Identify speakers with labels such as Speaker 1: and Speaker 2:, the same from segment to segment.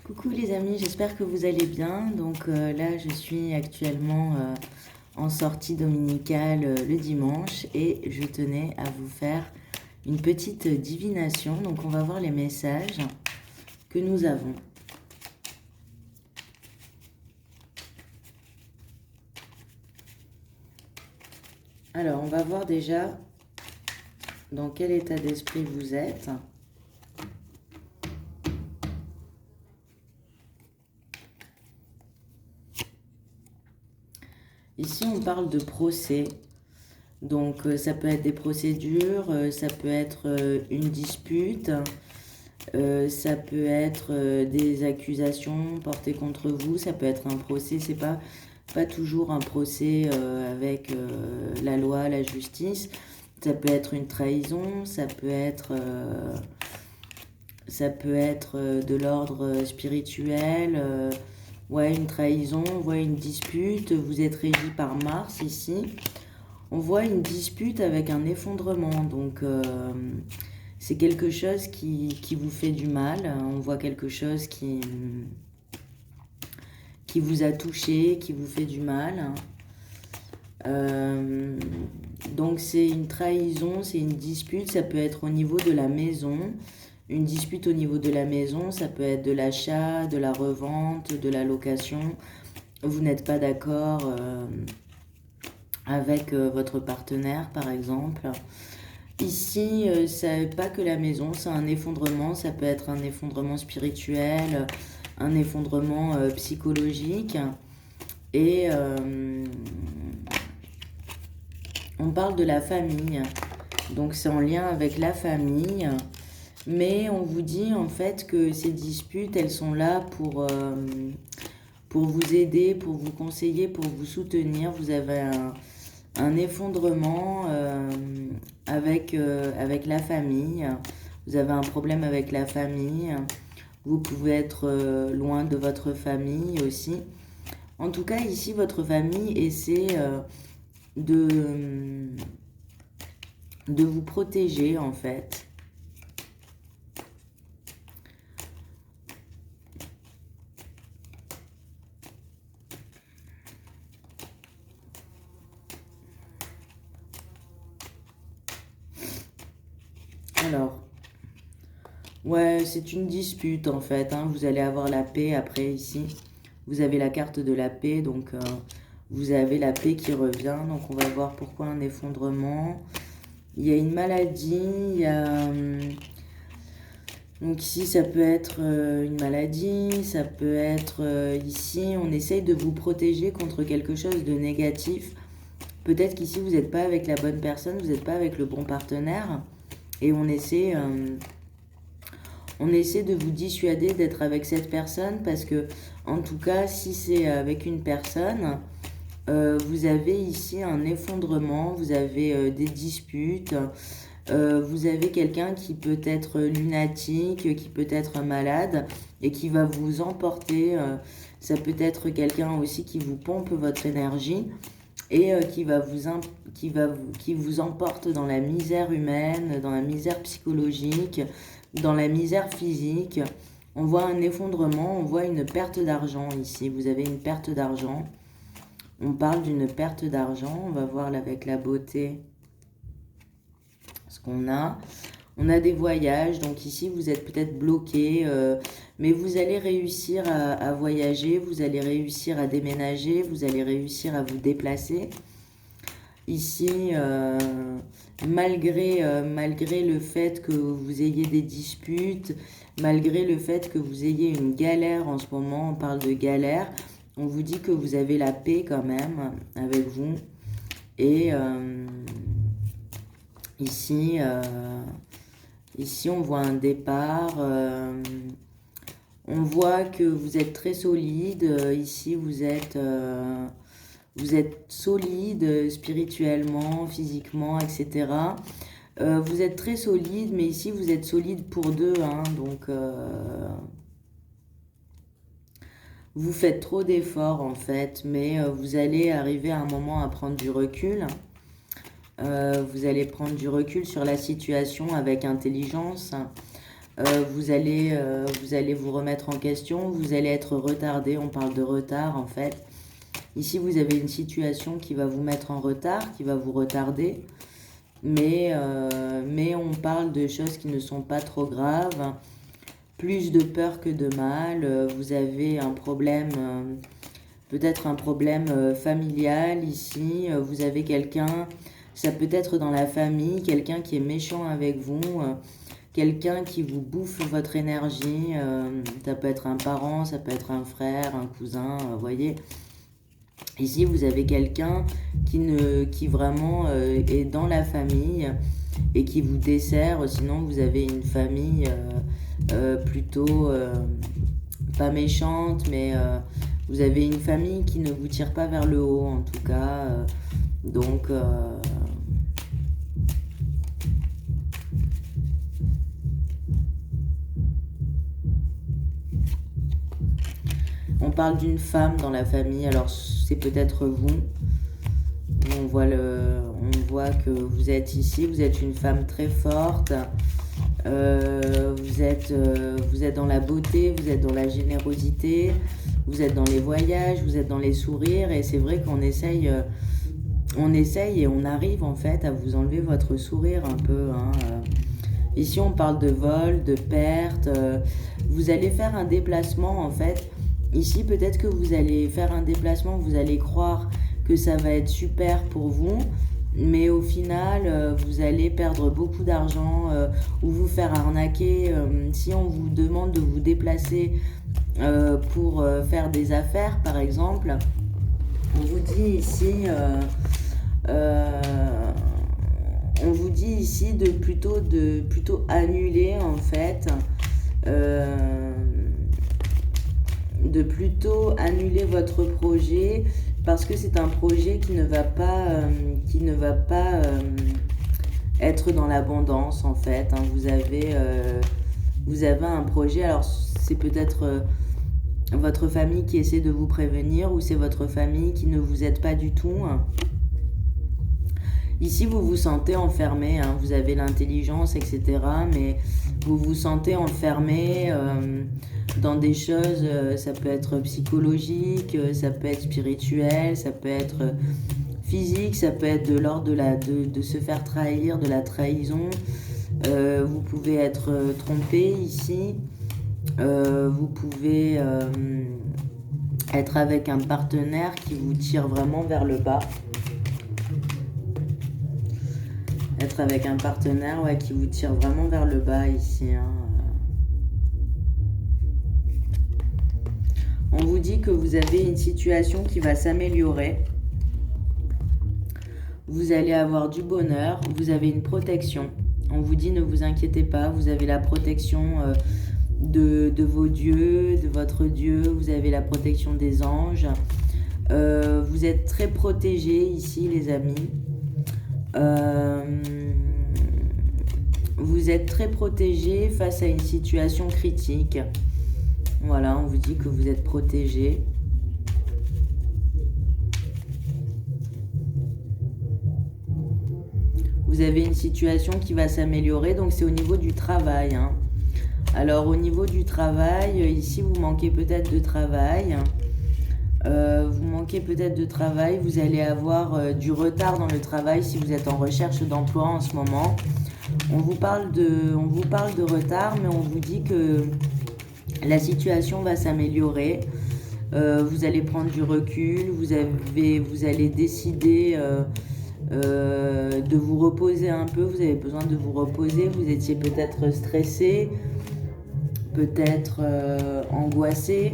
Speaker 1: Coucou les amis, j'espère que vous allez bien. Donc là, je suis actuellement en sortie dominicale le dimanche et je tenais à vous faire une petite divination. Donc on va voir les messages que nous avons. Alors, on va voir déjà dans quel état d'esprit vous êtes. Ici, on parle de procès. Donc, ça peut être des procédures, ça peut être une dispute, ça peut être des accusations portées contre vous, ça peut être un procès. C'est pas toujours un procès avec la loi, la justice. Ça peut être une trahison, ça peut être de l'ordre spirituel. Ouais, une trahison, on voit une dispute, vous êtes régi par Mars ici. On voit une dispute avec un effondrement, donc c'est quelque chose qui vous fait du mal. On voit quelque chose qui vous a touché, qui vous fait du mal. Donc c'est une trahison, c'est une dispute, ça peut être au niveau de la maison. Une dispute au niveau de la maison, ça peut être de l'achat, de la revente, de la location. Vous n'êtes pas d'accord avec votre partenaire, par exemple. Ici, c'est pas que la maison, c'est un effondrement. Ça peut être un effondrement spirituel, un effondrement psychologique. Et on parle de la famille. Donc c'est en lien avec la famille. Mais on vous dit en fait que ces disputes, elles sont là pour vous aider, pour vous conseiller, pour vous soutenir. Vous avez un effondrement avec la famille. Vous avez un problème avec la famille. Vous pouvez être loin de votre famille aussi. En tout cas, ici, votre famille essaie de vous protéger, en fait. Alors, ouais, c'est une dispute en fait, hein. Vous allez avoir la paix après ici. Vous avez la carte de la paix, donc vous avez la paix qui revient. Donc on va voir pourquoi un effondrement. Il y a une maladie, il y a... donc ici, ça peut être une maladie, ça peut être ici, on essaye de vous protéger contre quelque chose de négatif. Peut-être qu'ici, vous n'êtes pas avec la bonne personne, vous n'êtes pas avec le bon partenaire. Et on essaie de vous dissuader d'être avec cette personne parce que, en tout cas, si c'est avec une personne, vous avez ici un effondrement, vous avez des disputes, vous avez quelqu'un qui peut être lunatique, qui peut être malade et qui va vous emporter. Ça peut être quelqu'un aussi qui vous pompe votre énergie et qui vous emporte dans la misère humaine, dans la misère psychologique, dans la misère physique. On voit un effondrement, on voit une perte d'argent ici. Vous avez une perte d'argent. On parle d'une perte d'argent. On va voir avec la beauté ce qu'on a. On a des voyages, donc ici vous êtes peut-être bloqué, mais vous allez réussir à voyager, vous allez réussir à déménager, vous allez réussir à vous déplacer. Ici, malgré le fait que vous ayez des disputes, malgré le fait que vous ayez une galère en ce moment, on parle de galère, on vous dit que vous avez la paix quand même avec vous. Et ici, on voit un départ. On voit que vous êtes très solide. Ici, vous êtes solide spirituellement, physiquement, etc. Vous êtes très solide, mais ici, vous êtes solide pour deux. Hein, donc, vous faites trop d'efforts, en fait. Mais vous allez arriver à un moment à prendre du recul. Vous allez prendre du recul sur la situation avec intelligence. vous allez vous remettre en question, vous allez être retardé, on parle de retard en fait. Ici, vous avez une situation qui va vous mettre en retard, qui va vous retarder, mais on parle de choses qui ne sont pas trop graves, plus de peur que de mal. Vous avez un problème, peut-être un problème familial ici, vous avez quelqu'un, ça peut être dans la famille, quelqu'un qui est méchant avec vous, quelqu'un qui vous bouffe votre énergie, ça peut être un parent, ça peut être un frère, un cousin, vous voyez. Ici, vous avez quelqu'un qui vraiment est dans la famille et qui vous dessert. Sinon, vous avez une famille plutôt pas méchante, mais vous avez une famille qui ne vous tire pas vers le haut, en tout cas. Donc, on parle d'une femme dans la famille, alors c'est peut-être vous. On voit que vous êtes ici, vous êtes une femme très forte, vous êtes dans la beauté, vous êtes dans la générosité, vous êtes dans les voyages, vous êtes dans les sourires, et c'est vrai qu'on essaye et on arrive en fait à vous enlever votre sourire un peu, hein. Ici on parle de vol, de perte, vous allez faire un déplacement en fait. Ici peut-être que vous allez faire un déplacement, vous allez croire que ça va être super pour vous, mais au final vous allez perdre beaucoup d'argent ou vous faire arnaquer. Si on vous demande de vous déplacer pour faire des affaires par exemple, on vous dit ici de plutôt annuler en fait, de plutôt annuler votre projet parce que c'est un projet qui ne va pas être dans l'abondance en fait, hein. Vous avez un projet, alors c'est peut-être votre famille qui essaie de vous prévenir ou c'est votre famille qui ne vous aide pas du tout, hein. Ici, vous vous sentez enfermé, hein, vous avez l'intelligence, etc. Mais vous vous sentez enfermé dans des choses, ça peut être psychologique, ça peut être spirituel, ça peut être physique, ça peut être de l'ordre de se faire trahir, de la trahison. Vous pouvez être trompé ici. Vous pouvez être avec un partenaire qui vous tire vraiment vers le bas. Être avec un partenaire qui vous tire vraiment vers le bas ici, hein. On vous dit que vous avez une situation qui va s'améliorer. Vous allez avoir du bonheur, vous avez une protection. On vous dit ne vous inquiétez pas, vous avez la protection de vos dieux, de votre Dieu, vous avez la protection des anges. Vous êtes très protégés ici les amis. Vous êtes très protégé face à une situation critique. Voilà, on vous dit que vous êtes protégé. Vous avez une situation qui va s'améliorer, donc c'est au niveau du travail, hein. Alors au niveau du travail, ici vous manquez peut-être de travail. Vous allez avoir du retard dans le travail si vous êtes en recherche d'emploi en ce moment. On vous parle de retard, mais on vous dit que la situation va s'améliorer. Vous allez prendre du recul, vous allez décider de vous reposer un peu, vous avez besoin de vous reposer, vous étiez peut-être stressé, peut-être angoissé.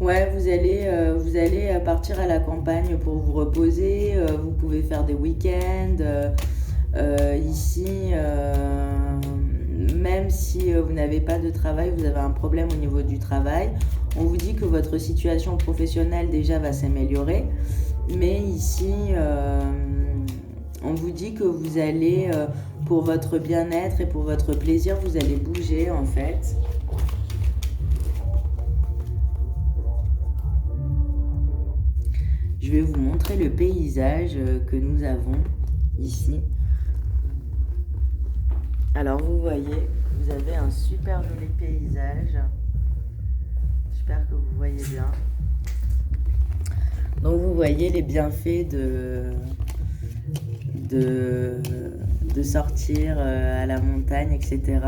Speaker 1: Ouais, vous allez partir à la campagne pour vous reposer, vous pouvez faire des week-ends, ici, même si vous n'avez pas de travail, vous avez un problème au niveau du travail, on vous dit que votre situation professionnelle déjà va s'améliorer, mais ici, on vous dit que vous allez, pour votre bien-être et pour votre plaisir, vous allez bouger en fait. Je vais vous montrer le paysage que nous avons ici. Alors vous voyez, vous avez un super joli paysage. J'espère que vous voyez bien. Donc vous voyez les bienfaits de sortir à la montagne, etc.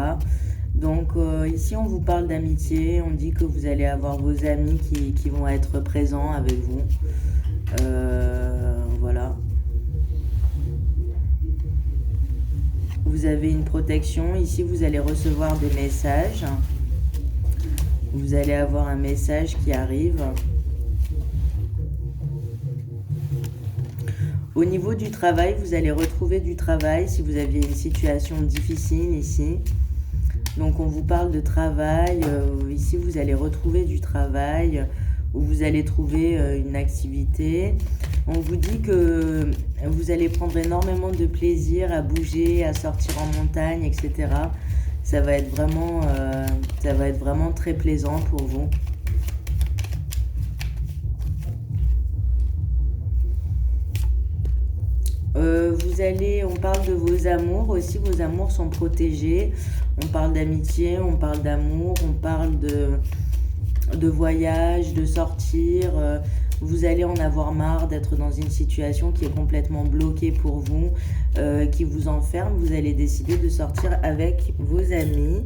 Speaker 1: Donc ici on vous parle d'amitié, on dit que vous allez avoir vos amis qui vont être présents avec vous. Voilà. Vous avez une protection, ici vous allez recevoir des messages. Vous allez avoir un message qui arrive. Au niveau du travail, vous allez retrouver du travail si vous aviez une situation difficile ici. Donc on vous parle de travail, ici vous allez retrouver du travail, où vous allez trouver une activité. On vous dit que vous allez prendre énormément de plaisir à bouger, à sortir en montagne, etc. Ça va être vraiment très plaisant pour vous. On parle de vos amours aussi, vos amours sont protégés. On parle d'amitié, on parle d'amour, on parle de voyage, de sortir. Vous allez en avoir marre d'être dans une situation qui est complètement bloquée pour vous, qui vous enferme. Vous allez décider de sortir avec vos amis.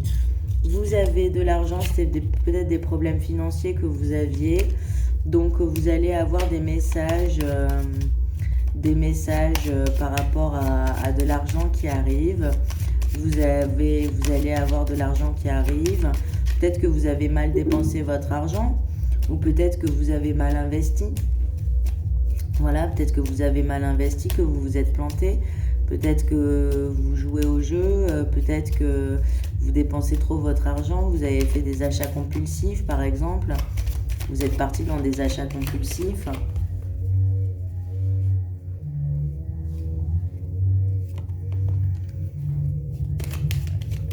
Speaker 1: Vous avez de l'argent, c'était peut-être des problèmes financiers que vous aviez. Donc vous allez avoir des messages par rapport à de l'argent qui arrive. Vous allez avoir de l'argent qui arrive. Peut-être que vous avez mal dépensé votre argent, ou peut-être que vous avez mal investi. Voilà, peut-être que vous avez mal investi, que vous vous êtes planté. Peut-être que vous jouez au jeu, peut-être que vous dépensez trop votre argent, vous avez fait des achats compulsifs par exemple. Vous êtes parti dans des achats compulsifs.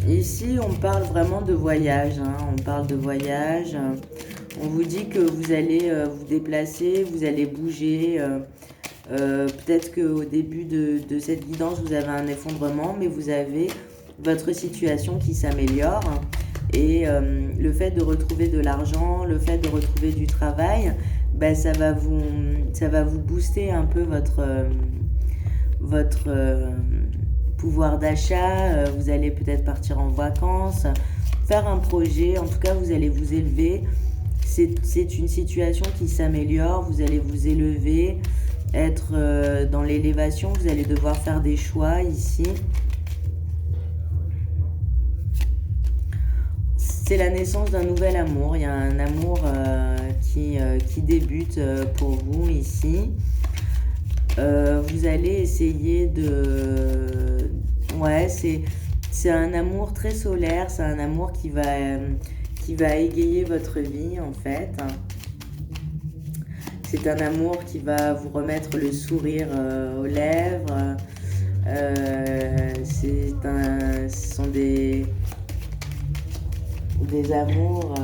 Speaker 1: Ici, on parle vraiment de voyage, hein. On parle de voyage. On vous dit que vous allez vous déplacer, vous allez bouger. Peut-être qu'au début de cette guidance, vous avez un effondrement, mais vous avez votre situation qui s'améliore. Et le fait de retrouver de l'argent, le fait de retrouver du travail, ben, ça va vous booster un peu votre pouvoir d'achat. Vous allez peut-être partir en vacances, faire un projet. En tout cas, vous allez vous élever. C'est une situation qui s'améliore. Vous allez vous élever, être dans l'élévation. Vous allez devoir faire des choix ici. C'est la naissance d'un nouvel amour. Il y a un amour qui débute pour vous ici. Vous allez essayer de... Ouais, c'est un amour très solaire. C'est un amour qui va égayer votre vie, en fait. C'est un amour qui va vous remettre le sourire aux lèvres. Ce sont des amours...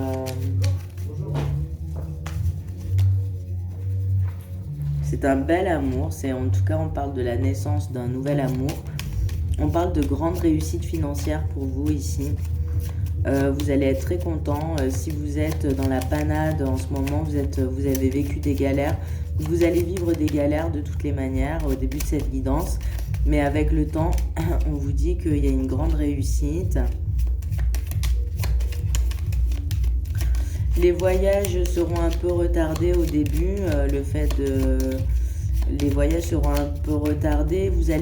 Speaker 1: C'est un bel amour, en tout cas on parle de la naissance d'un nouvel amour. On parle de grandes réussites financières pour vous ici. Vous allez être très content. Si vous êtes dans la panade en ce moment, vous avez vécu des galères. Vous allez vivre des galères de toutes les manières au début de cette guidance. Mais avec le temps, on vous dit qu'il y a une grande réussite. Les voyages seront un peu retardés au début. Les voyages seront un peu retardés. Vous allez